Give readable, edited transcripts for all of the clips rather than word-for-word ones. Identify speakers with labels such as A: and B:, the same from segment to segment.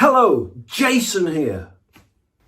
A: Hello, Jason here.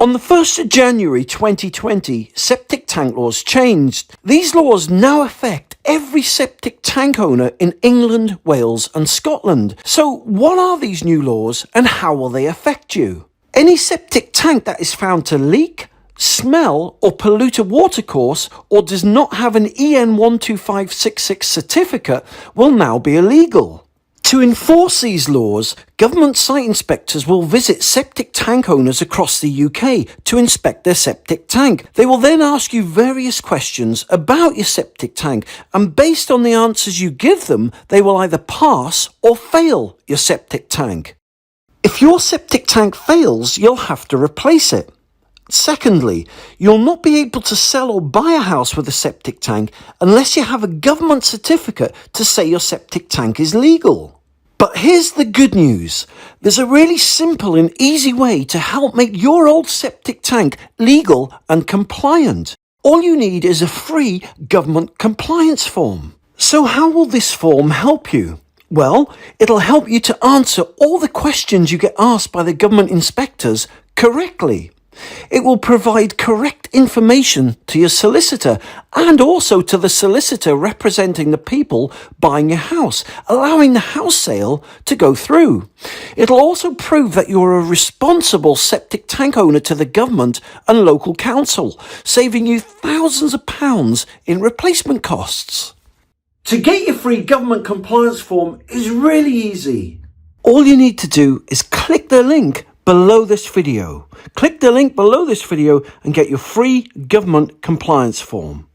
A: On the 1st of January 2020, septic tank laws changed. These laws now affect every septic tank owner in England, Wales and Scotland. So what are these new laws and how will they affect you? Any septic tank that is found to leak, smell or pollute a watercourse or does not have an EN 12566 certificate will now be illegal. To enforce these laws, government site inspectors will visit septic tank owners across the UK to inspect their septic tank. They will then ask you various questions about your septic tank, and based on the answers you give them, they will either pass or fail your septic tank. If your septic tank fails, you'll have to replace it. Secondly, you'll not be able to sell or buy a house with a septic tank unless you have a government certificate to say your septic tank is legal. But here's the good news. There's a really simple and easy way to help make your old septic tank legal and compliant. All you need is a free government compliance form. So how will this form help you? Well, it'll help you to answer all the questions you get asked by the government inspectors correctly. It will provide correct information to your solicitor and also to the solicitor representing the people buying your house, allowing the house sale to go through. It'll also prove that you're a responsible septic tank owner to the government and local council, saving you thousands of pounds in replacement costs. To get your free government compliance form is really easy. All you need to do is click the link below this video. Click the link below this video and get your free government compliance form.